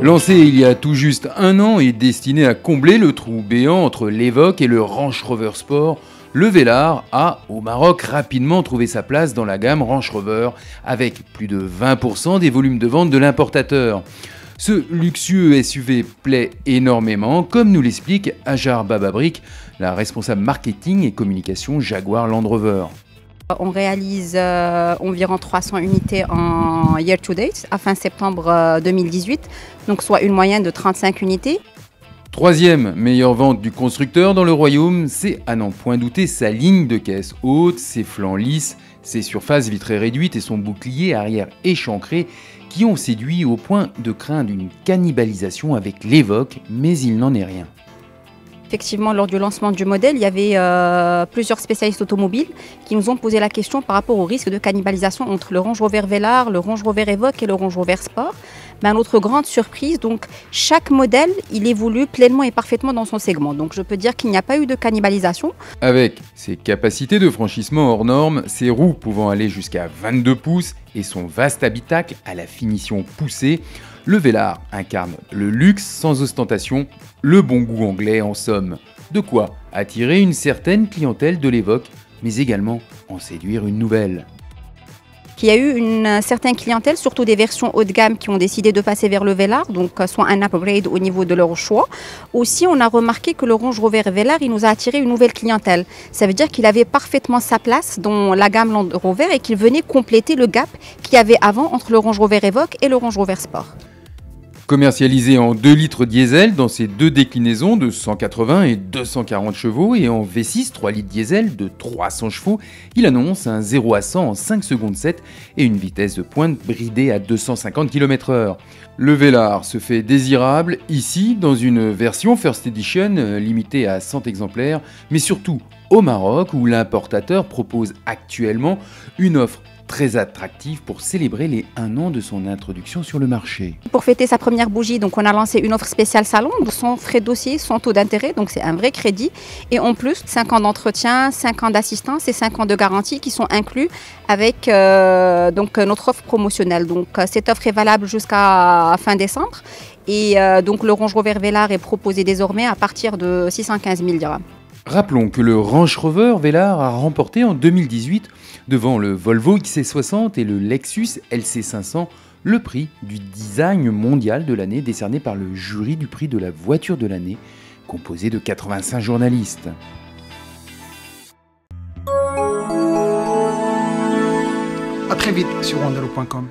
Lancé il y a tout juste un an et destiné à combler le trou béant entre l'Evoque et le Range Rover Sport, le Velar a, au Maroc, rapidement trouvé sa place dans la gamme Range Rover, avec plus de 20% des volumes de vente de l'importateur. Ce luxueux SUV plaît énormément, comme nous l'explique Hajar Bababrik, la responsable marketing et communication Jaguar Land Rover. On réalise environ 300 unités en year to date à fin septembre 2018, donc soit une moyenne de 35 unités. Troisième meilleure vente du constructeur dans le royaume, c'est à n'en point douter sa ligne de caisse haute, ses flancs lisses, ses surfaces vitrées réduites et son bouclier arrière échancré qui ont séduit au point de craindre une cannibalisation avec l'Evoque, mais il n'en est rien. Effectivement, lors du lancement du modèle, il y avait plusieurs spécialistes automobiles qui nous ont posé la question par rapport au risque de cannibalisation entre le Range Rover Velar, le Range Rover Evoque et le Range Rover Sport. Mais à notre grande surprise, donc, chaque modèle, il évolue pleinement et parfaitement dans son segment. Donc je peux dire qu'il n'y a pas eu de cannibalisation. Avec ses capacités de franchissement hors normes, ses roues pouvant aller jusqu'à 22 pouces et son vaste habitacle à la finition poussée, le Velar incarne le luxe sans ostentation, le bon goût anglais en somme. De quoi attirer une certaine clientèle de l'Evoque, mais également en séduire une nouvelle. Il y a eu une certaine clientèle, surtout des versions haut de gamme qui ont décidé de passer vers le Velar, donc soit un upgrade au niveau de leur choix. Aussi, on a remarqué que le Range Rover Velar, il nous a attiré une nouvelle clientèle. Ça veut dire qu'il avait parfaitement sa place dans la gamme Land Rover et qu'il venait compléter le gap qu'il y avait avant entre le Range Rover Evoque et le Range Rover Sport. Commercialisé en 2 litres diesel dans ses deux déclinaisons de 180 et 240 chevaux et en V6 3 litres diesel de 300 chevaux, il annonce un 0 à 100 en 5 secondes 7 et une vitesse de pointe bridée à 250 km/h. Le Velar se fait désirable ici dans une version First Edition limitée à 100 exemplaires, mais surtout au Maroc où l'importateur propose actuellement une offre très attractive pour célébrer les 1 an de son introduction sur le marché. Pour fêter sa première bougie, donc on a lancé une offre spéciale salon, sans frais de dossier, sans taux d'intérêt, donc c'est un vrai crédit. Et en plus, 5 ans d'entretien, 5 ans d'assistance et 5 ans de garantie qui sont inclus avec donc notre offre promotionnelle. Donc cette offre est valable jusqu'à fin décembre. Et donc le Range Rover Velar est proposé désormais à partir de 615 000 dirhams. Rappelons que le Range Rover Velar a remporté en 2018, devant le Volvo XC60 et le Lexus LC500, le prix du design mondial de l'année décerné par le jury du prix de la voiture de l'année, composé de 85 journalistes. À très vite sur wandelo.com.